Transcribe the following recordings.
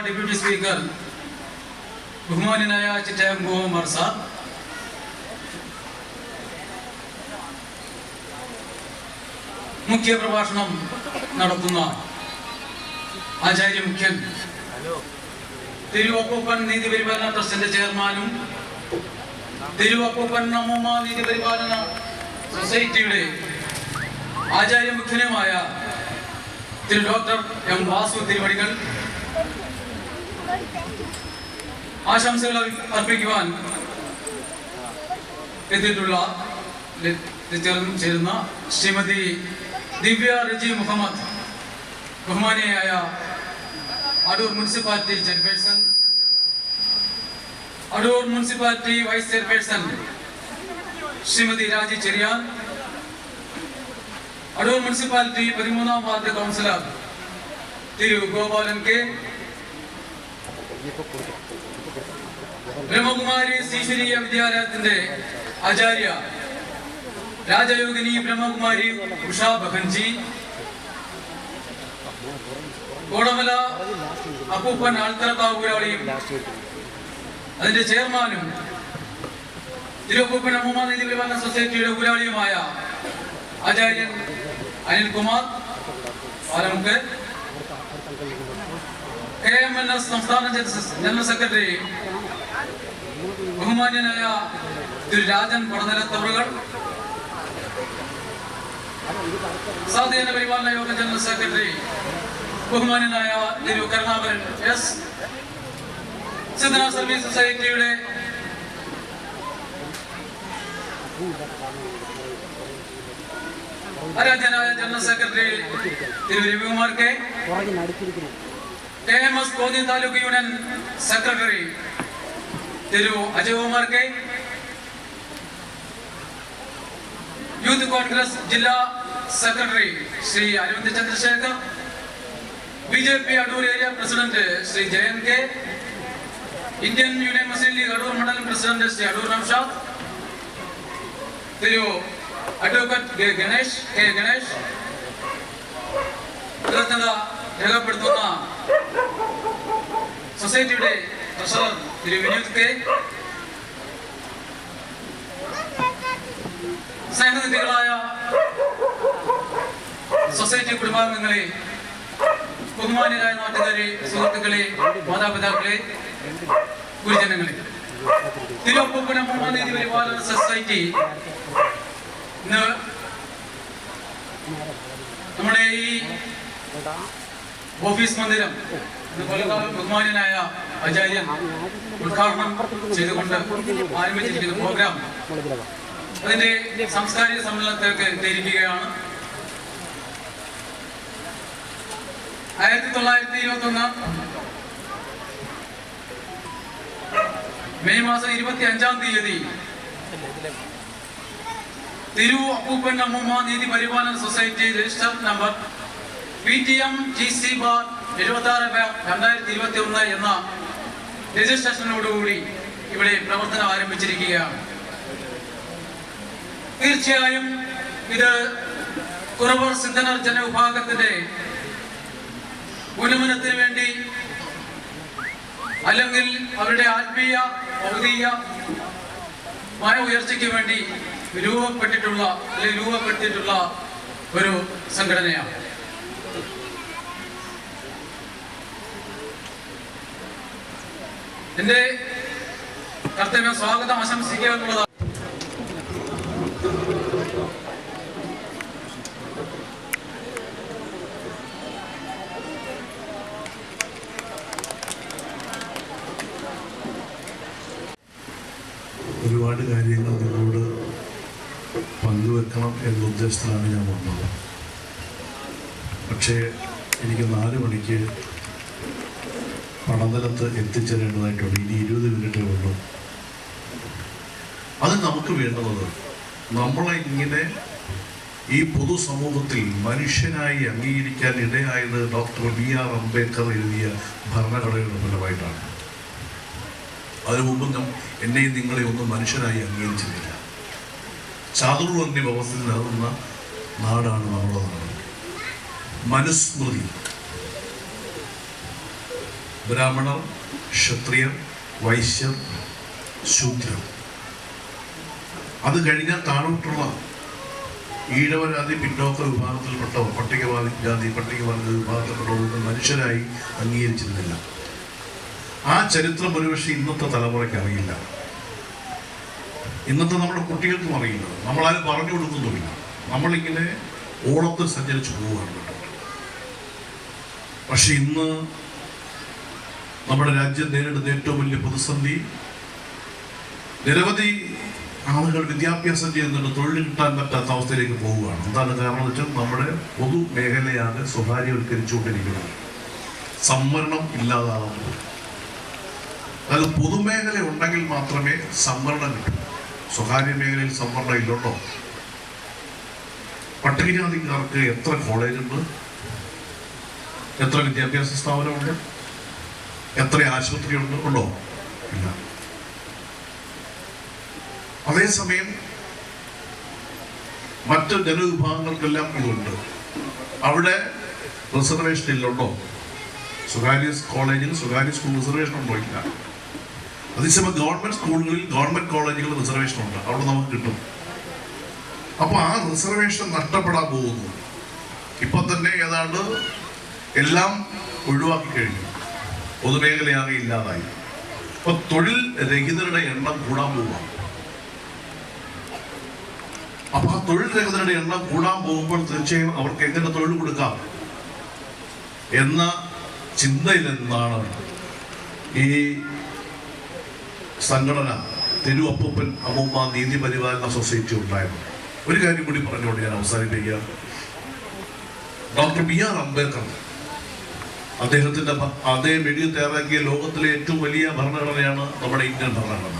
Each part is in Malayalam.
ഡെപ്യൂട്ടി സ്പീക്കർ ബഹുമാന്യനായ ചിറ്റയം ഗോകുമാർ സാർ, മുഖ്യ പ്രഭാഷണം നടത്തുന്ന ആചാര്യമുഖ്യൻ തിരുവപ്പൂപ്പൻ നീതിപരിപാലന ട്രസ്റ്റിന്റെ ചെയർമാനും തിരുവപ്പൂപ്പൻ അമ്മൂമ്മ നീതിപരിപാലന സൊസൈറ്റിയുടെ ആചാര്യമുഖ്യനുമായ തിരു ഡോക്ടർ എം വാസു തിരുവടികൾ, ആശംസകൾ അർപ്പിക്കുവാൻ ചേരുന്ന ശ്രീമതി ദിവ്യ റജി മുഹമ്മദ്, ബഹുമാനിയായ Adoor municipality chairperson, Adoor municipality vice chairperson Shrimati Raji Cherian, Adoor municipality 13ാം ward councillor Thiru Gopalan K, Brahmakumari ശ്രീശ്വരീയ വിദ്യാലയത്തിന്റെ ആചാര്യ രാജയോഗിനി ബ്രഹ്മകുമാരി ഉഷാ ബഹൻജി, കോടമല അപ്പൂപ്പൻ ആൾത്തറക്കാവ് ഊരാളിയും അതിന്റെ ചെയർമാനും തിരുവപ്പൂപ്പൻ അമ്മൂമ്മ നീതിപരിപാലന സൊസൈറ്റിയുടെ ഊരാളിയുമായ ആചാര്യൻ അനിൽകുമാർ ആലമുക്ക്, KMNS സംസ്ഥാന ജനറൽ സെക്രട്ടറി ബഹുമാന്യനായ തിരു രാജൻ പടനിലത്തവറുകൾ, സ്വാധീന പരിപാലന യോഗ ജനറൽ സെക്രട്ടറി ബഹുമാന്യനായ തിരു കരുണാകരൻ എസ്, സിദ്ധന സർവീസ് സൊസൈറ്റിയുടെ ആരാധ്യനായ general secretary Thiru Ravikumar K, KMS Konni taluk union secretary Thiru Ajayakumar K, youth Congress ജില്ലാ secretary Shri Aravind Chandrasekhar, BJP Adoor area president Shri Jayan K, Indian union Muslim league Adoor മണ്ഡലം പ്രസിഡന്റ് ശ്രീ അടൂർ നൌഷാദ്, തിരു അഡ്വക്കേറ്റ് ഗണേഷ് കൃതജ്ഞത രേഖപ്പെടുത്തുന്ന സൊസൈറ്റിയുടെ ട്രഷറർ തിരു വിനോദ് കെ, സ്നേഹനിധികളായ സൊസൈറ്റി കുടുംബാംഗങ്ങളെ, ബഹുമാന്യരായ നാട്ടുകാരെ, സുഹൃത്തുക്കളെ, മാതാപിതാക്കളെ, ഗുരുജനങ്ങളെ, തിരുവപ്പൂപ്പൻ അമ്മൂമ്മ നീതിപരിപാലന സൊസൈറ്റി ഇന്ന് നമ്മുടെ ഈ ഓഫീസ് മന്ദിരം ബഹുമാന്യനായ ആചാര്യൻ ഉദ്ഘാടനം ചെയ്തുകൊണ്ട് ആരംഭിച്ചിരിക്കുന്ന പ്രോഗ്രാം അതിന്റെ സാംസ്കാരിക സമ്മേളനത്തിലേക്ക് എത്തിയിരിക്കുകയാണ്. 1921 മെയ് മാസം 25-ാം തീയതി തിരു അപ്പൂപ്പൻ അമ്മൂമ്മ നീതി പരിപാലന society register number PTM GC/76/2021 എന്ന രജിസ്ട്രേഷനോടുകൂടി ഇവിടെ പ്രവർത്തനം ആരംഭിച്ചിരിക്കുകയാണ്. തീർച്ചയായും ഇത് കുറവർ സിദ്ധനർ ജനവിഭാഗത്തിന്റെ ഉന്നമനത്തിന് വേണ്ടി അല്ലെങ്കിൽ അവരുടെ ആത്മീയ ഭൗതികമായ ഉയർച്ചയ്ക്ക് വേണ്ടി രൂപപ്പെട്ടിട്ടുള്ള ഒരു സംഘടനയാണ്. എന്റെ കർത്തവ്യം സ്വാഗതം ആശംസിക്കുക എന്നുള്ളതാണ്. ഒരുപാട് കാര്യങ്ങൾ നിങ്ങളോട് പങ്കുവെക്കണം എന്ന ഉദ്ദേശത്തിലാണ് ഞാൻ വന്നത്. പക്ഷേ എനിക്ക് 4 മണിക്ക് പടനിലത്ത് എത്തിച്ചേരേണ്ടതായിട്ടുണ്ട്. ഇനി 20 മിനിറ്റേ ഉള്ളൂ. അത് നമുക്ക് വേണ്ടുന്നത് നമ്മളെ ഇങ്ങനെ ഈ പൊതുസമൂഹത്തിൽ മനുഷ്യനായി അംഗീകരിക്കാൻ ഇടയായത് ഡോക്ടർ BR അംബേദ്കർ എഴുതിയ ഭരണഘടനയുടെ ഫലമായിട്ടാണ്. അതിനു മുമ്പ് എന്നെയും നിങ്ങളെ ഒന്നും മനുഷ്യനായി അംഗീകരിച്ചിട്ടില്ല. ചാതുർവർണ്ണ വ്യവസ്ഥയിൽ നിലനിന്ന നാടാണ് നമ്മുടെ നാട്. മനുസ്മൃതി ബ്രാഹ്മണർ, ക്ഷത്രിയർ, വൈശ്യർ, ശൂദ്രർ. അത് കഴിഞ്ഞാൽ താഴോട്ടുള്ള ഈഴവജാതി പിന്നോക്ക വിഭാഗത്തിൽപ്പെട്ടവർ, പട്ടികവർഗ വിഭാഗത്തിൽപ്പെട്ടവർ മനുഷ്യരായി അംഗീകരിച്ചിരുന്നില്ല. ആ ചരിത്രം ഒരുപക്ഷെ ഇന്നത്തെ തലമുറയ്ക്ക് അറിയില്ല. ഇന്നത്തെ നമ്മുടെ കുട്ടികൾക്കും അറിയില്ല. നമ്മളാരും പറഞ്ഞു കൊടുക്കുന്നുമില്ല. നമ്മളിങ്ങനെ ഓളത്തിൽ സഞ്ചരിച്ചു പോവുകയാണ്. പക്ഷെ ഇന്ന് നമ്മുടെ രാജ്യം നേരിടുന്ന ഏറ്റവും വലിയ പ്രതിസന്ധി, നിരവധി ആളുകൾ വിദ്യാഭ്യാസം ചെയ്യുന്നുണ്ട്, തൊഴിൽ കിട്ടാൻ പറ്റാത്ത അവസ്ഥയിലേക്ക് പോവുകയാണ്. എന്താണ് കാരണം എന്ന് വെച്ചാൽ നമ്മുടെ പൊതുമേഖലയാണ് സ്വകാര്യവൽക്കരിച്ചുകൊണ്ടിരിക്കുന്നത്. സംവരണം ഇല്ലാതാകുന്നു. അത് പൊതുമേഖല ഉണ്ടെങ്കിൽ മാത്രമേ സംവരണം കിട്ടൂ. സ്വകാര്യ മേഖലയിൽ സംവരണം ഇല്ലുണ്ടോ? പട്ടികജാതിക്കാർക്ക് എത്ര കോളേജുണ്ട്? എത്ര വിദ്യാഭ്യാസ സ്ഥാപനമുണ്ട്? എത്ര ആശുപത്രിയുണ്ട്? ഉണ്ടോ? ഇല്ല. അതേസമയം മറ്റ് ജനവിഭാഗങ്ങൾക്കെല്ലാം ഇതുണ്ട്. അവിടെ റിസർവേഷൻ ഇല്ലുണ്ടോ? സ്വകാര്യ കോളേജിൽ, സ്വകാര്യ സ്കൂൾ റിസർവേഷൻ ഉണ്ടോ? ഇല്ല. അതേസമയം ഗവൺമെന്റ് സ്കൂളുകളിൽ, ഗവൺമെന്റ് കോളേജുകളിൽ റിസർവേഷൻ ഉണ്ട്. അവിടെ നമുക്ക് കിട്ടും. അപ്പൊ ആ റിസർവേഷൻ നഷ്ടപ്പെടാൻ പോകുന്നു. ഇപ്പൊ തന്നെ ഏതാണ്ട് എല്ലാം ഒഴിവാക്കി കഴിഞ്ഞു. പൊതുമേഖലയാകെ ഇല്ലാതായി. അപ്പൊ തൊഴിൽ രഹിതരുടെ എണ്ണം കൂടാൻ പോവുക. അപ്പൊ ആ തൊഴിൽ രഹിതരുടെ എണ്ണം കൂടാൻ പോകുമ്പോൾ തീർച്ചയായും അവർക്ക് എങ്ങനെ തൊഴിൽ കൊടുക്കാം എന്ന ചിന്തയിൽ നിന്നാണ് ഈ സംഘടന തിരുവപ്പൂപ്പൻ അമ്മൂമ്മ നീതി പരിപാലന സൊസൈറ്റി ഉണ്ടായത്. ഒരു കാര്യം കൂടി പറഞ്ഞുകൊണ്ട് ഞാൻ അവസാനിപ്പിക്കുക. Doctor B.R. അംബേദ്കർ അദ്ദേഹത്തിന്റെ അതേ വെടി തയ്യാറാക്കിയ ലോകത്തിലെ ഏറ്റവും വലിയ ഭരണഘടനയാണ് നമ്മുടെ ഇന്ത്യൻ ഭരണഘടന.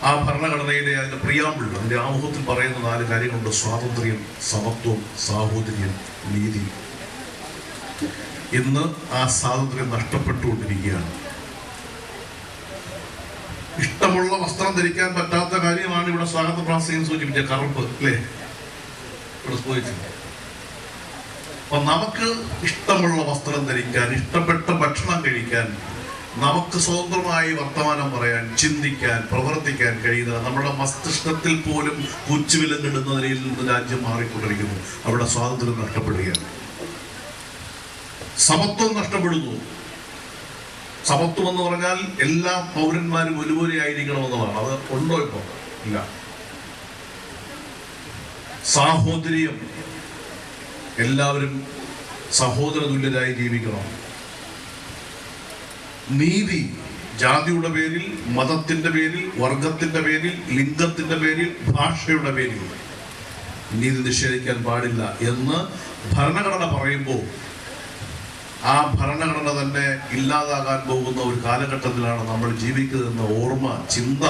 ആ ഭരണഘടനയിലെ അതിന്റെ പ്രിയാമ്പിൾ, അതിന്റെ ആമുഖത്തിൽ പറയുന്ന 4 കാര്യങ്ങളുണ്ട്: സ്വാതന്ത്ര്യം, സമത്വം, സാഹോദര്യം, നീതി. ഇന്ന് ആ സ്വാതന്ത്ര്യം നഷ്ടപ്പെട്ടുകൊണ്ടിരിക്കുകയാണ്. ഇഷ്ടമുള്ള വസ്ത്രം ധരിക്കാൻ പറ്റാത്ത കാര്യമാണ് ഇവിടെ സ്വാഗത പ്രാസംഗം സൂചിപ്പിച്ച കറുപ്പ്, അല്ലേ? ഇവിടെ സൂചിപ്പിച്ചത്. അപ്പൊ നമുക്ക് ഇഷ്ടമുള്ള വസ്ത്രം ധരിക്കാൻ, ഇഷ്ടപ്പെട്ട ഭക്ഷണം കഴിക്കാൻ, നമുക്ക് സ്വതന്ത്രമായി വർത്തമാനം പറയാൻ, ചിന്തിക്കാൻ, പ്രവർത്തിക്കാൻ കഴിയുന്ന നമ്മുടെ മസ്തിഷ്കത്തിൽ പോലും പുച്ചുവിലങ്ങിടുന്ന നിലയിൽ നിന്ന് രാജ്യം മാറിക്കൊണ്ടിരിക്കുന്നു. അവിടെ സ്വാതന്ത്ര്യം നഷ്ടപ്പെടുകയാണ്. സമത്വം നഷ്ടപ്പെടുന്നു. സമത്വം എന്ന് പറഞ്ഞാൽ എല്ലാ പൗരന്മാരും ഒരുപോലെ ആയിരിക്കണമെന്നതാണ്. അത് ഉണ്ടോ? ഇപ്പോ ഇല്ല. സാഹോദര്യം, എല്ലാവരും സഹോദര തുല്യരായി ജീവിക്കണം. നീതി, ജാതിയുടെ പേരിൽ, മതത്തിന്റെ പേരിൽ, വർഗത്തിന്റെ പേരിൽ, ലിംഗത്തിന്റെ പേരിൽ, ഭാഷയുടെ പേരിൽ നീതി നിഷേധിക്കാൻ പാടില്ല എന്ന് ഭരണഘടന പറയുമ്പോൾ ആ ഭരണഘടന തന്നെ ഇല്ലാതാകാൻ പോകുന്ന ഒരു കാലഘട്ടത്തിലാണ് നമ്മൾ ജീവിക്കുന്നതെന്ന ഓർമ്മ, ചിന്ത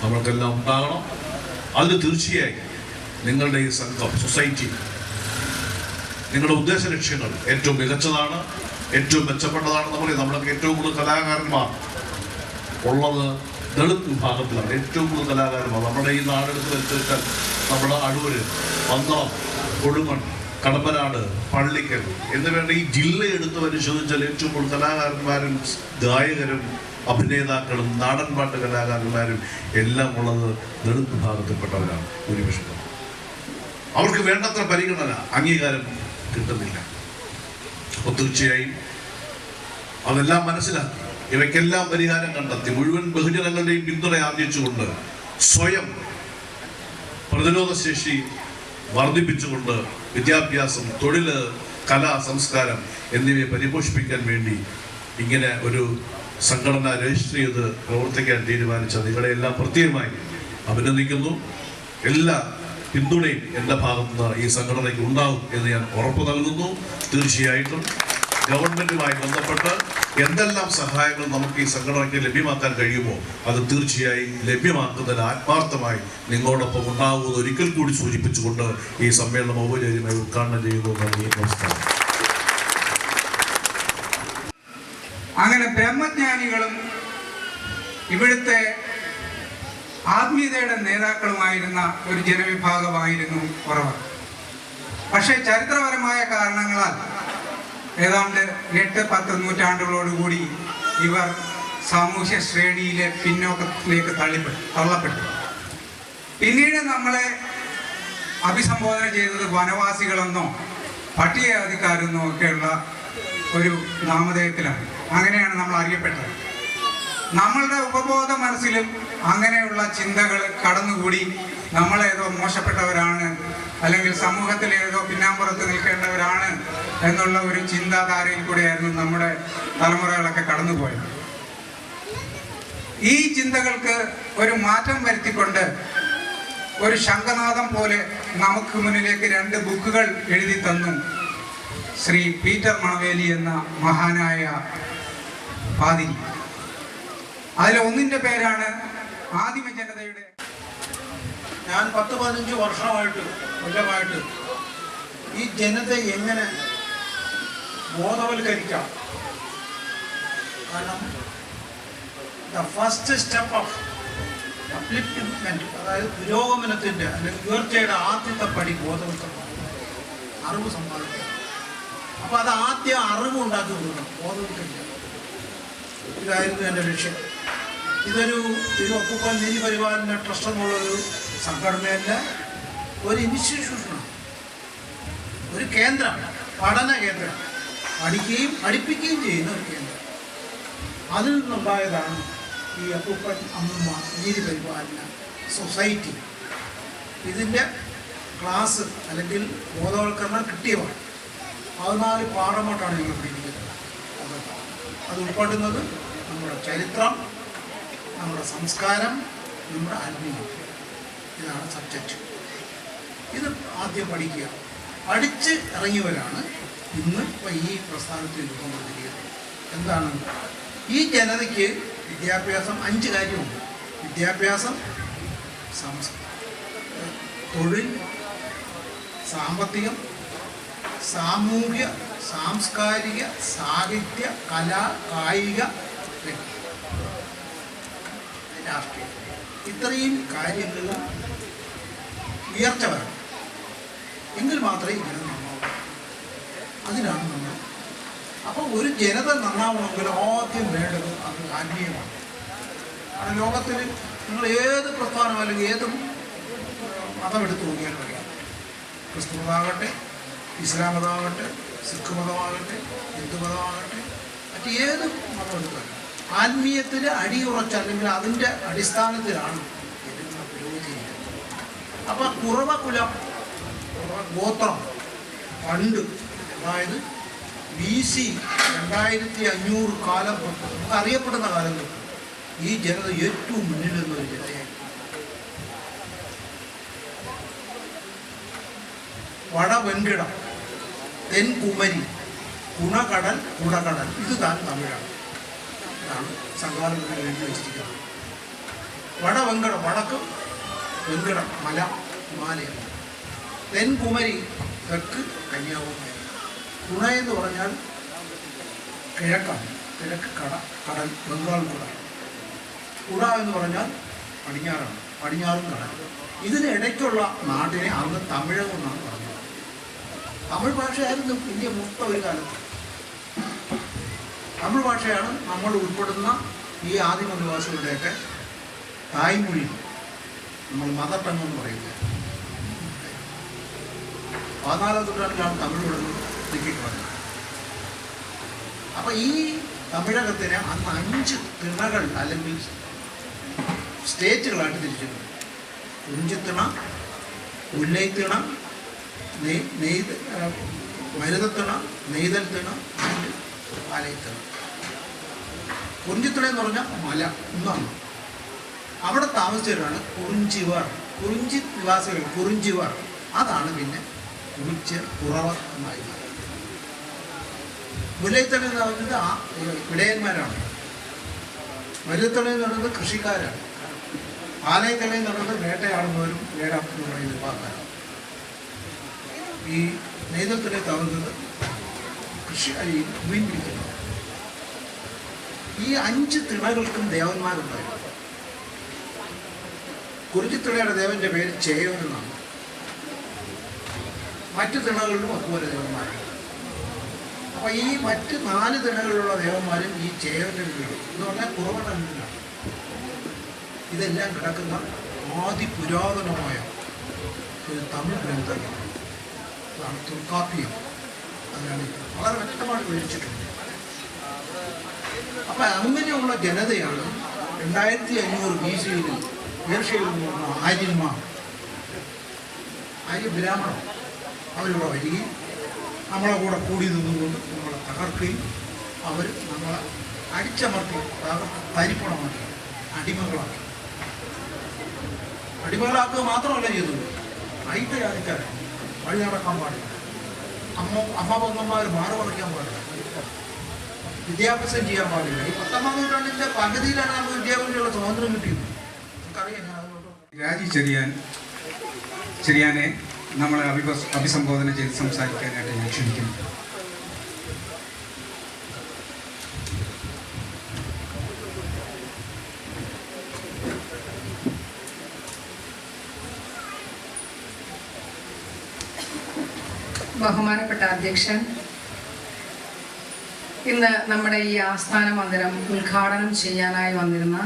നമ്മൾക്കെല്ലാം ഉണ്ടാകണം. അതിന് തീർച്ചയായും നിങ്ങളുടെ ഈ സംഘം, സൊസൈറ്റി, നിങ്ങളുടെ ഉദ്ദേശ ലക്ഷ്യങ്ങൾ ഏറ്റവും മികച്ചതാണ്, ഏറ്റവും മെച്ചപ്പെട്ടതാണ്. നമ്മളൊക്കെ ഏറ്റവും കൂടുതൽ കലാകാരന്മാർ ഉള്ളത് ദളിത് വിഭാഗത്തിലാണ്. ഏറ്റവും കൂടുതൽ കലാകാരന്മാർ നമ്മുടെ ഈ നാടെടുത്ത് വെച്ചാൽ നമ്മുടെ അടൂര്, പന്തളം, കൊടുമൺ, കടമ്പനാട്, പള്ളിക്കൽ എന്നിവയുടെ ഈ ജില്ല എടുത്ത് പരിശോധിച്ചാൽ ഏറ്റവും കൂടുതൽ കലാകാരന്മാരും ഗായകരും അഭിനേതാക്കളും നാടൻപാട്ട് കലാകാരന്മാരും എല്ലാം ഉള്ളത് ദളിത് വിഭാഗത്തിൽപ്പെട്ടവരാണ് ഭൂരിപക്ഷം. അവർക്ക് വേണ്ടത്ര പരിഗണന, അംഗീകാരം കിട്ടുന്നില്ല. അപ്പോൾ തീർച്ചയായും അതെല്ലാം മനസ്സിലാക്കി ഇവയ്ക്കെല്ലാം പരിഹാരം കണ്ടെത്തി മുഴുവൻ ബഹുജനങ്ങളുടെയും പിന്തുണ ആർജിച്ചുകൊണ്ട് സ്വയം പ്രതിരോധ ശേഷി വർദ്ധിപ്പിച്ചുകൊണ്ട് വിദ്യാഭ്യാസം, തൊഴില്, കല, സംസ്കാരം എന്നിവയെ പരിപോഷിപ്പിക്കാൻ വേണ്ടി ഇങ്ങനെ ഒരു സംഘടന രജിസ്റ്റർ ചെയ്ത് പ്രവർത്തിക്കാൻ തീരുമാനിച്ച നിങ്ങളെല്ലാം പ്രത്യേകമായി അഭിനന്ദിക്കുന്നു. എല്ലാ പിന്തുണയും എൻ്റെ ഭാഗത്തുനിന്ന് ഈ സംഘടനയ്ക്ക് ഉണ്ടാവും എന്ന് ഞാൻ ഉറപ്പ് നൽകുന്നു. തീർച്ചയായിട്ടും ഗവൺമെന്റുമായി ബന്ധപ്പെട്ട് എന്തെല്ലാം സഹായങ്ങൾ നമുക്ക് ഈ സംഘടനയ്ക്ക് ലഭ്യമാക്കാൻ കഴിയുമോ അത് തീർച്ചയായും ലഭ്യമാക്കുന്നതിന് ആത്മാർത്ഥമായി നിങ്ങളോടൊപ്പം ഉണ്ടാകുമെന്ന് ഒരിക്കൽ കൂടി സൂചിപ്പിച്ചുകൊണ്ട് ഈ സമ്മേളനം ഔപചാരികമായി ഉദ്ഘാടനം ചെയ്യുന്നു. നന്ദി, നമസ്കാരം. അങ്ങനെ ബ്രഹ്മജ്ഞാനികളും ഇവിടുത്തെ ആത്മീയതയുടെ നേതാക്കളുമായിരുന്ന ഒരു ജനവിഭാഗമായിരുന്നു കുറവ്. പക്ഷേ ചരിത്രപരമായ കാരണങ്ങളാൽ ഏതാണ്ട് 8-10 നൂറ്റാണ്ടുകളോടുകൂടി ഇവർ സാമൂഹ്യ ശ്രേണിയിലെ പിന്നോക്കത്തിലേക്ക് തള്ളപ്പെട്ടു. പിന്നീട് നമ്മളെ അഭിസംബോധന ചെയ്തത് വനവാസികളെന്നോ പട്ടികജാതിക്കാരെന്നോ ഒക്കെയുള്ള ഒരു നാമധേയത്തിലാണ്. അങ്ങനെയാണ് നമ്മൾ അറിയപ്പെട്ടത്. നമ്മളുടെ ഉപബോധ മനസ്സിലും അങ്ങനെയുള്ള ചിന്തകൾ കടന്നുകൂടി നമ്മളേതോ മോശപ്പെട്ടവരാണ്, അല്ലെങ്കിൽ സമൂഹത്തിൽ ഏതോ പിന്നാമ്പുറത്ത് നിൽക്കേണ്ടവരാണ് എന്നുള്ള ഒരു ചിന്താധാരയിൽ കൂടെയായിരുന്നു നമ്മുടെ തലമുറകളൊക്കെ കടന്നുപോയത്. ഈ ചിന്തകൾക്ക് ഒരു മാറ്റം വരുത്തിക്കൊണ്ട് ഒരു ശംഖനാദം പോലെ നമുക്ക് മുന്നിലേക്ക് 2 ബുക്കുകൾ എഴുതി തന്നു ശ്രീ പീറ്റർ മണവേലി എന്ന മഹാനായ പാതിരി. അതിലൊന്നിൻ്റെ പേരാണ് ആദിമ ജനതയുടെ. ഞാൻ 10-15 കൊല്ലമായിട്ട് ഈ ജനതയെ എങ്ങനെ ബോധവൽക്കരിക്കാം. കാരണം the first step of upliftment, അതായത് പുരോഗമനത്തിൻ്റെ അല്ലെങ്കിൽ ഉയർച്ചയുടെ ആദ്യത്തെ പടി ബോധവൽക്കരണം, അറിവ് സമ്പാദിക്കുക. അപ്പോൾ അത് ആദ്യം അറിവ് ഉണ്ടാക്കി കൊടുക്കണം, ബോധവൽക്കരിക്കുക. ഇതായിരുന്നു എൻ്റെ ലക്ഷ്യം. ഇതൊരു ഒപ്പുപ്പം നീതി പരിപാലന ട്രസ്റ്റ് എന്നുള്ളൊരു സംഘടനയല്ല, ഒരു ഇൻസ്റ്റിറ്റ്യൂഷനാണ്, ഒരു കേന്ദ്രമാണ്, പഠന കേന്ദ്രം, പഠിപ്പിക്കുകയും ചെയ്യുന്ന ഒരു കേന്ദ്രം. അതിൽ നിന്നുണ്ടായതാണ് ഈ അപ്പൂപ്പൻ അമ്മൂമ്മ നീതി പരിപാലന സൊസൈറ്റി. ഇതിൻ്റെ ക്ലാസ് അല്ലെങ്കിൽ ബോധവൽക്കരണം കിട്ടിയതാണ്. 14 പാഠമായിട്ടാണ് ഞങ്ങൾ പഠിപ്പിക്കുന്നത്. അത് ഉൾപ്പെടുന്നത് നമ്മുടെ ചരിത്രം, നമ്മുടെ സംസ്കാരം, നമ്മുടെ ആത്മീയം. ഇതാണ് സബ്ജക്റ്റ്. ഇത് ആദ്യം പഠിക്കുക. പഠിച്ച് ഇറങ്ങിയവരാണ് ഇന്ന് ഇപ്പോൾ ഈ പ്രസ്ഥാനത്തിൽ രൂപം കൊടുത്തിരിക്കുന്നത്. എന്താണ് ഈ ജനതയ്ക്ക് വിദ്യാഭ്യാസം? 5 കാര്യമുണ്ട്. വിദ്യാഭ്യാസം, തൊഴിൽ, സാമ്പത്തികം, സാമൂഹ്യ, സാംസ്കാരിക, സാഹിത്യ, കല, കായിക, രാഷ്ട്രീയം. ഇത്രയും കാര്യങ്ങളിൽ ഉയർച്ച വരണം. എങ്കിൽ മാത്രമേ ഇങ്ങനെ നന്നാവൂ. അതിനാണ് നമ്മൾ. അപ്പോൾ ഒരു ജനത നന്നാവണമെങ്കിൽ ആദ്യം വേണ്ടത് അത് ആത്മീയമാണ്. കാരണം ലോകത്തിൽ നിങ്ങൾ ഏത് പ്രസ്ഥാനം അല്ലെങ്കിൽ ഏത് മതം എടുത്തു നോക്കിയാലും അറിയാം. ക്രിസ്തു മതമാകട്ടെ, ഇസ്ലാം മതമാകട്ടെ, സിഖ് മതമാകട്ടെ, ഹിന്ദു മതമാകട്ടെ, മറ്റ് ഏത് മതം എടുത്താലും ആത്മീയത്തിൽ അടിയുറച്ച് അല്ലെങ്കിൽ അതിൻ്റെ അടിസ്ഥാനത്തിലാണ് ജനങ്ങളുടെ പുരോഗതി. അപ്പം കുറവകുലം, ഗോത്രം പണ്ട്, അതായത് BC 2500 കാലം തൊട്ട് നമുക്ക് അറിയപ്പെടുന്ന കാലം തൊട്ട് ഈ ജനത ഏറ്റവും മുന്നിൽ നിന്നൊരു ജനതയായി. വടവെങ്കിടം, തെൻകുമരി, കുണകടൽ, കുടകടൽ, ഇത് താൻ തമിഴാണ്. ഇതാണ് സംഘാടകർ എഴുതി വെച്ചിരിക്കുന്നത്. വടവെങ്കടം, വടക്ക്, വെങ്കിടം മല, ഹിമാലയം. തെൻകുമരി തെക്ക്, കന്യാകുമാരി. കുണ എന്ന് പറഞ്ഞാൽ കിഴക്കാണ്, കിഴക്ക് കടൽ, ബംഗാൾ കടൽ. കുട എന്ന് പറഞ്ഞാൽ പടിഞ്ഞാറാണ്, പടിഞ്ഞാറും കടൽ. ഇതിനിടയ്ക്കുള്ള നാട്ടിനെ അന്ന് തമിഴകം എന്നാണ് പറഞ്ഞത്. തമിഴ് ഭാഷയായിരുന്നു ഇന്ത്യ മൊത്തം ഒരു കാലത്ത്. തമിഴ് ഭാഷയാണ് നമ്മൾ ഉൾപ്പെടുന്ന ഈ ആദിമ നിവാസികളുടെയൊക്കെ തായ്മൊഴി, നമ്മൾ മദർ ടങ് എന്ന് പറയുന്നത്. 14ാം നൂറ്റാണ്ടിലാണ് തമിഴ് വിടുന്നത് ഇതിലേക്ക് പറഞ്ഞത്. അപ്പം ഈ തമിഴകത്തിന് അന്ന് 5 തിണകൾ അല്ലെങ്കിൽ സ്റ്റേറ്റുകളായിട്ട് തിരിച്ചിട്ടുണ്ട്. കുഞ്ചിത്തിണ, മുല്ലൈത്തിണ, മരുതത്തിണ, നെയ്തൽത്തിണ, പാലയത്തിണ. കുറിഞ്ചിത്തിണ എന്ന് പറഞ്ഞാൽ മല ഒന്നാണ്. അവിടെ താമസിച്ചവരാണ് കുറിഞ്ചിവാർ, കുറിഞ്ചി നിവാസികൾ, കുറിഞ്ചിവാർ. അതാണ് പിന്നെ കുറിച്ച് കുറവ എന്നായി. മുല്ലൈത്തിണ എന്ന് പറയുന്നത് ഇടയന്മാരാണ്. മരുതത്തിണ എന്ന് പറയുന്നത് കൃഷിക്കാരാണ്. പാലയത്തിണ എന്ന് പറയുന്നത് വേട്ടയാടുന്നവരും വേടാക്കുന്ന പറയുന്ന വിഭാഗക്കാരാണ്. ഈ നെയ്തത്തിനെ താമസിക്കുന്നത് കൃഷി മീൻ പിടിക്കുന്നു. ഈ 5 തിണകൾക്കും ദേവന്മാരുണ്ടായിരുന്നു. കുറിച്ചിത്തിണയുടെ ദേവന്റെ പേര് ചേയോൻ എന്നാണ്. മറ്റു തിണകളിലും അതുപോലെ ദേവന്മാരുണ്ട്. അപ്പോൾ ഈ മറ്റ് 4 തിണകളിലുള്ള ദേവന്മാരും ഈ ചേരൻ്റെ വീടും എന്ന് പറഞ്ഞാൽ കുറവടങ്ങിലാണ്. ഇതെല്ലാം കിടക്കുന്ന ആദിപുരാതനമായ ഒരു തമിഴ് ഗ്രന്ഥമാണ്. അതാണ് തുൽക്കാപ്പിയം. അതിനാണ് വളരെ വ്യക്തമായിട്ട് വിവരിച്ചിട്ടുണ്ട്. അപ്പം അങ്ങനെയുള്ള ജനതയാണ് 2500 BC പേർഷ്യയിൽ നിന്നുള്ള ആര്യന്മാർ, ആര്യ ബ്രാഹ്മണർ അവരിവിടെ വരികയും നമ്മളെ കൂടെ കൂടി നിന്നുകൊണ്ട് നമ്മളെ തകർക്കുകയും അവർ നമ്മളെ അടിച്ചമർത്തി തരിപ്പണമാക്കി അടിമകളാക്കി. അടിമകളാക്കുക മാത്രമല്ല ചെയ്തത്, അയിത്ത ജാതിക്കാരെ വഴി നടക്കാൻ പാടില്ല, അമ്മ പൊങ്ങന്മാർ മാറി പറിക്കാൻ പാടില്ല, വിദ്യാഭ്യാസം ചെയ്യാൻ പാടില്ല. ഈ 19ാം നൂറ്റാണ്ടിൻ്റെ പകുതിയിലാണ് നമുക്ക് വിദ്യാഭ്യാസത്തിനുള്ള സ്വാതന്ത്ര്യം കിട്ടിയത്. നമുക്കറിയാം. ഞാൻ അതുകൊണ്ട് രാജി ചെറിയാനെ നമ്മളെ അഭിസംബോധന ചെയ്ത് സംസാരിക്കാനായിട്ട് ഞാൻ ക്ഷണിക്കുന്നു. ബഹുമാനപ്പെട്ട അധ്യക്ഷൻ, ഇന്ന് നമ്മുടെ ഈ ആസ്ഥാന മന്ദിരം ഉദ്ഘാടനം ചെയ്യാനായി വന്നിരുന്ന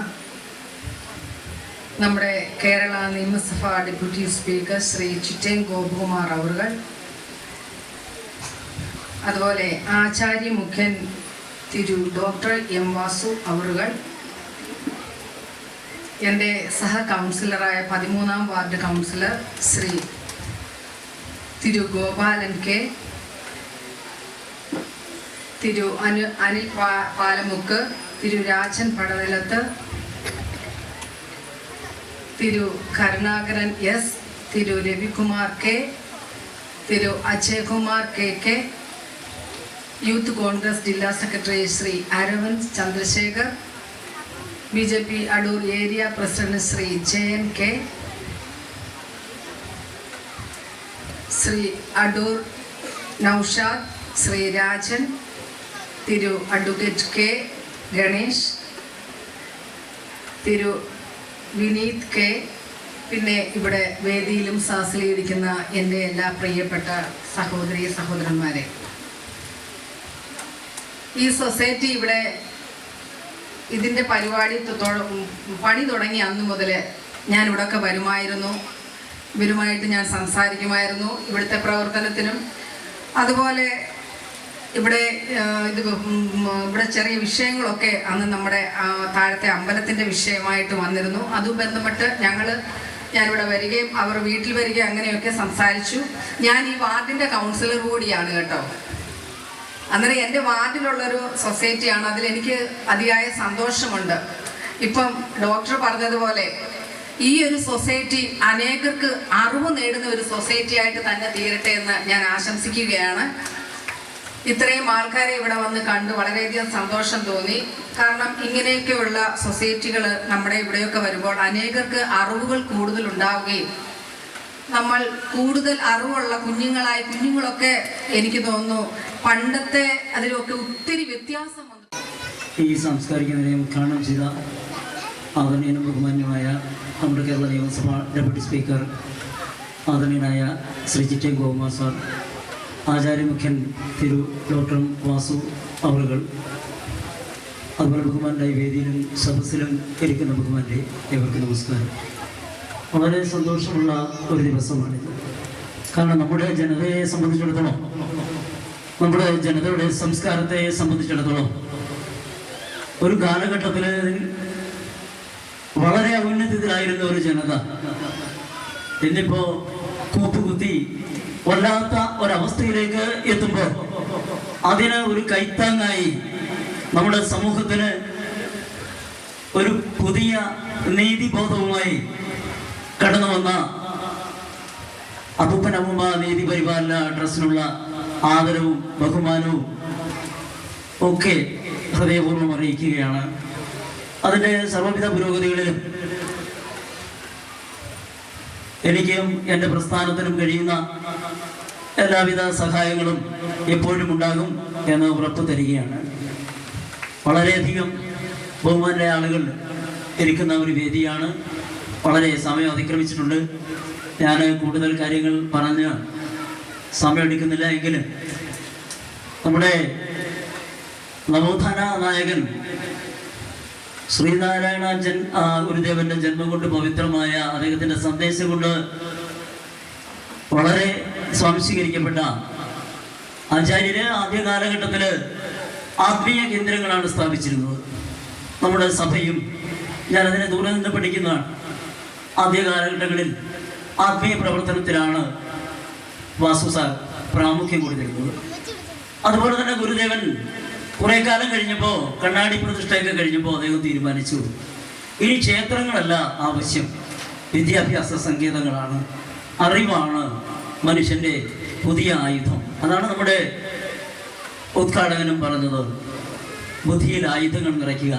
നമ്മുടെ കേരള നിയമസഭ ഡെപ്യൂട്ടി സ്പീക്കർ ശ്രീ ചിറ്റേൻ ഗോപകുമാർ അവറുകൾ, അതുപോലെ ആചാര്യ മുഖ്യൻ തിരു ഡോക്ടർ എം വാസു അവറുകൾ, എൻ്റെ സഹ കൗൺസിലറായ 13ാം വാർഡ് കൗൺസിലർ ശ്രീ തിരു ഗോപാലൻ കെ, തിരു അനിൽ പാലമുക്ക്, തിരു രാജൻ പടനിലത്ത്, തിരു കരുണാകരൻ എസ്, തിരു രവികുമാർ കെ, തിരു അജയ്കുമാർ കെ, യൂത്ത് കോൺഗ്രസ് ജില്ലാ secretary Shri Aravind Chandrasekhar, BJP Adoor area president Shri Jayan K, Shri Adoor Noushad, Shri Rajan, തിരു അഡ്വക്കേറ്റ് കെ ഗണേഷ്, തിരു വിനീത് കെ, പിന്നെ ഇവിടെ വേദിയിലും സാസിലിരിക്കുന്ന എൻ്റെ എല്ലാ പ്രിയപ്പെട്ട സഹോദരി സഹോദരന്മാരെ, ഈ സൊസൈറ്റി ഇവിടെ ഇതിൻ്റെ പരിപാടി പണി തുടങ്ങി അന്ന് മുതൽ ഞാൻ ഇവിടെയൊക്കെ വരുമായിരുന്നു. ഇവരുമായിട്ട് ഞാൻ സംസാരിക്കുമായിരുന്നു ഇവിടുത്തെ പ്രവർത്തനത്തിനും. അതുപോലെ ഇവിടെ ഇവിടെ ചെറിയ വിഷയങ്ങളൊക്കെ അന്ന് നമ്മുടെ താഴത്തെ അമ്പലത്തിൻ്റെ വിഷയമായിട്ട് വന്നിരുന്നു. അതും ബന്ധപ്പെട്ട് ഞാനിവിടെ വരികയും അവർ വീട്ടിൽ വരികയും അങ്ങനെയൊക്കെ സംസാരിച്ചു. ഞാൻ ഈ വാർഡിൻ്റെ കൗൺസിലർ കൂടിയാണ് കേട്ടോ. അന്നേരം എൻ്റെ വാർഡിലുള്ളൊരു സൊസൈറ്റിയാണ്. അതിലെനിക്ക് അതിയായ സന്തോഷമുണ്ട്. ഇപ്പം ഡോക്ടർ പറഞ്ഞതുപോലെ ഈ ഒരു സൊസൈറ്റി അനേകർക്ക് അറിവ് നേടുന്ന ഒരു സൊസൈറ്റി ആയിട്ട് തന്നെ തീരട്ടെ എന്ന് ഞാൻ ആശംസിക്കുകയാണ്. ഇത്രയും ആൾക്കാരെ ഇവിടെ വന്ന് കണ്ട് വളരെയധികം സന്തോഷം തോന്നി. കാരണം ഇങ്ങനെയൊക്കെയുള്ള സൊസൈറ്റികൾ നമ്മുടെ ഇവിടെയൊക്കെ വരുമ്പോൾ അനേകർക്ക് അറിവുകൾ കൂടുതൽ ഉണ്ടാവുകയും നമ്മൾ കൂടുതൽ അറിവുള്ള കുഞ്ഞുങ്ങളൊക്കെ എനിക്ക് തോന്നുന്നു പണ്ടത്തെ അതിലൊക്കെ ഒത്തിരി വ്യത്യാസം വന്നു. ഈ സാംസ്കാരിക നിലയം ഉദ്ഘാടനം ചെയ്ത ആദരണീയനും ബഹുമാന്യമായ നമ്മുടെ കേരള നിയമസഭ ഡെപ്യൂട്ടി സ്പീക്കർ ആദരണീയനായ ശ്രീ ചിറ്റേൻ ഗോപകുമാർ സാർ, ആചാര്യമുഖ്യൻ തിരു ഡോക്ടർ വാസു അവറുകൾ, അതുപോലെ ബഹുമാനായ വേദിയിലും സദസ്സിലും ഇരിക്കുന്ന ബഹുമാൻ്റെ ഏവർക്കും നമസ്കാരം. വളരെ സന്തോഷമുള്ള ഒരു ദിവസമാണിത്. കാരണം നമ്മുടെ ജനതയെ സംബന്ധിച്ചിടത്തോളം, നമ്മുടെ ജനതയുടെ സംസ്കാരത്തെ സംബന്ധിച്ചിടത്തോളം ഒരു കാലഘട്ടത്തിൽ വളരെ ഔന്നത്യത്തിലായിരുന്ന ഒരു ജനത ഇന്നിപ്പോൾ കൂപ്പുകുത്തി വല്ലാത്ത ഒരവസ്ഥയിലേക്ക് എത്തുമ്പോൾ അതിന് ഒരു കൈത്താങ്ങായി നമ്മുടെ സമൂഹത്തിന് ഒരു പുതിയ നീതിബോധവുമായി കടന്നു വന്ന അപ്പൂപ്പനമ്മ നീതി പരിപാലന ട്രസ്റ്റിനുള്ള ആദരവും ബഹുമാനവും ഒക്കെ ഹൃദയപൂർവ്വം അറിയിക്കുകയാണ്. അതിൻ്റെ സർവ്വവിധ പുരോഗതികളിലും എനിക്കും എൻ്റെ പ്രസ്ഥാനത്തിനും കഴിയുന്ന എല്ലാവിധ സഹായങ്ങളും എപ്പോഴും ഉണ്ടാകും എന്ന് ഉറപ്പ് തരികയാണ്. വളരെയധികം ബഹുമാനായ ആളുകൾ ഇരിക്കുന്ന ഒരു വേദിയാണ്. വളരെ സമയം അതിക്രമിച്ചിട്ടുണ്ട്. ഞാൻ കൂടുതൽ കാര്യങ്ങൾ പറഞ്ഞ് സമയമെടുക്കുന്നില്ല. എങ്കിലും നമ്മുടെ നവോത്ഥാന നായകൻ ശ്രീനാരായണ ഗുരുദേവന്റെ ജന്മം കൊണ്ട് പവിത്രമായ അദ്ദേഹത്തിന്റെ സന്ദേശം കൊണ്ട് വളരെ സ്വാംശീകരിക്കപ്പെട്ട ആചാര്യര് ആദ്യ കാലഘട്ടത്തിൽ ആത്മീയ കേന്ദ്രങ്ങളാണ് സ്ഥാപിച്ചിരുന്നത്. നമ്മുടെ സഭയും ഞാനതിനെ ദൂരെ നിന്ന് പഠിക്കുന്നതാണ്. ആദ്യ കാലഘട്ടങ്ങളിൽ ആത്മീയ പ്രവർത്തനത്തിലാണ് വാസു സാർ പ്രാമുഖ്യം കൊടുത്തിരുന്നത്. അതുപോലെ തന്നെ ഗുരുദേവൻ കുറെ കാലം കഴിഞ്ഞപ്പോൾ, കണ്ണാടി പ്രതിഷ്ഠയൊക്കെ കഴിഞ്ഞപ്പോൾ അദ്ദേഹം തീരുമാനിച്ചു, ഇനി ക്ഷേത്രങ്ങളല്ല ആവശ്യം, വിദ്യാഭ്യാസ സങ്കേതങ്ങളാണ്, അറിവാണ് മനുഷ്യൻ്റെ പുതിയ ആയുധം. അതാണ് നമ്മുടെ ഉദ്ഘാടകനും പറഞ്ഞത്, ബുദ്ധിയിൽ ആയുധങ്ങൾ നിറയ്ക്കുക.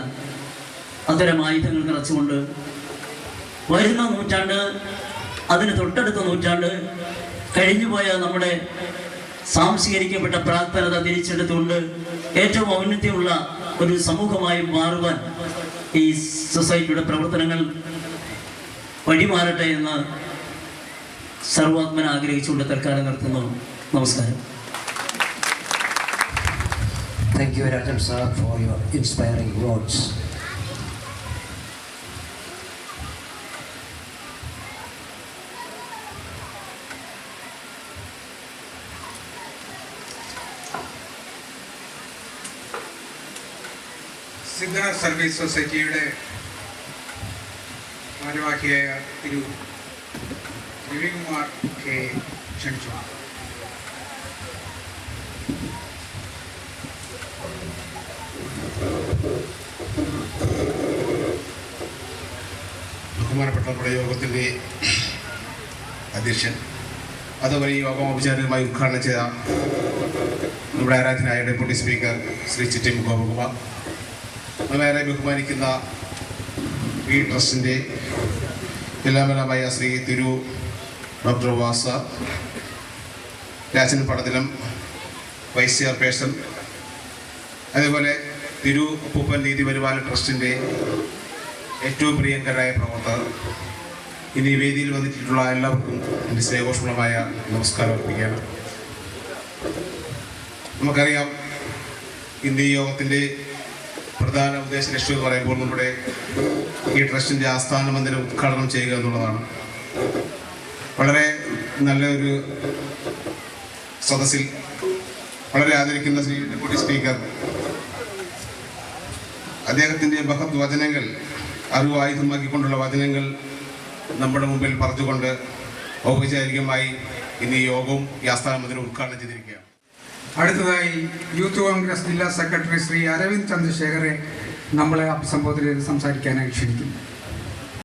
അത്തരം ആയുധങ്ങൾ നിറച്ചുകൊണ്ട് വരുന്ന നൂറ്റാണ്ട്, അതിന് തൊട്ടടുത്ത നൂറ്റാണ്ട്, കഴിഞ്ഞുപോയ നമ്മുടെ സാംസ്കരിക്കപ്പെട്ട പ്രാർത്ഥനത തിരിച്ചെടുത്തുകൊണ്ട് ഏറ്റവും ഔന്നത്യമുള്ള ഒരു സമൂഹമായി മാറുവാൻ ഈ സൊസൈറ്റിയുടെ പ്രവർത്തനങ്ങൾ വഴിമാറട്ടെ എന്ന് സർവാത്മന ആഗ്രഹിച്ചുകൊണ്ട് തൽക്കാലം നിർത്തുന്നു. നമസ്കാരം. Thank you, Rajan sir, for your inspiring words. Siddha service സൊസൈറ്റിയുടെ ഭാരവാഹിയായ തിരു രവികുമാർ കെ ക്ഷണിച്ചു. ബഹുമാനപ്പെട്ട നമ്മുടെ യോഗത്തിൻ്റെ അധ്യക്ഷൻ, അതുപോലെ ഈ യോഗം ഔപചാരികമായി ഉദ്ഘാടനം ചെയ്ത നമ്മുടെ ആരാധനായ ഡെപ്യൂട്ടി സ്പീക്കർ ശ്രീ ചിറ്റി ഗോപകുമാർ, നമ്മളേറെ ബഹുമാനിക്കുന്ന ഈ ട്രസ്റ്റിൻ്റെ എല്ലാമലമായ ശ്രീ തിരു ഡോക്ടർ വാസ, രാജൻ പടത്തിലും വൈസ് ചെയർപേഴ്സൺ, അതേപോലെ തിരു പൂപ്പൻ നീതി പരിപാലന ട്രസ്റ്റിൻ്റെ ഏറ്റവും പ്രിയങ്കരായ പ്രവർത്തകർ, ഇനി വേദിയിൽ വന്നിട്ടുള്ള എല്ലാവർക്കും എൻ്റെ സ്നേഹോഷ്മളമായ നമസ്കാരം അർപ്പിക്കുകയാണ്. നമുക്കറിയാം, ഇന്ന് ഈ യോഗത്തിൻ്റെ പ്രധാന ഉദ്ദേശ ലക്ഷ്യം എന്ന് പറയുമ്പോൾ നമ്മുടെ ഈ ട്രസ്റ്റിൻ്റെ ആസ്ഥാന മന്ദിരം ഉദ്ഘാടനം ചെയ്യുക എന്നുള്ളതാണ്. വളരെ നല്ലൊരു സദസ്സിൽ വളരെ ആദരിക്കുന്ന ശ്രീ ഡെപ്യൂട്ടി സ്പീക്കർ അദ്ദേഹത്തിൻ്റെ മഹത് വചനങ്ങൾ, അറിവ് ആയുധമാക്കിക്കൊണ്ടുള്ള വചനങ്ങൾ നമ്മുടെ മുമ്പിൽ പറഞ്ഞുകൊണ്ട് ഔപചാരികമായി ഇന്ന് ഈ യോഗവും ഈ ആസ്ഥാന മന്ദിരം ഉദ്ഘാടനം ചെയ്തിരിക്കുകയാണ്. അടുത്തതായി യൂത്ത് കോൺഗ്രസ് ജില്ലാ സെക്രട്ടറി ശ്രീ അരവിന്ദ് ചന്ദ്രശേഖരെ നമ്മളെ അഭിസംബോധന ചെയ്ത് സംസാരിക്കാനായി ക്ഷണിക്കുന്നു.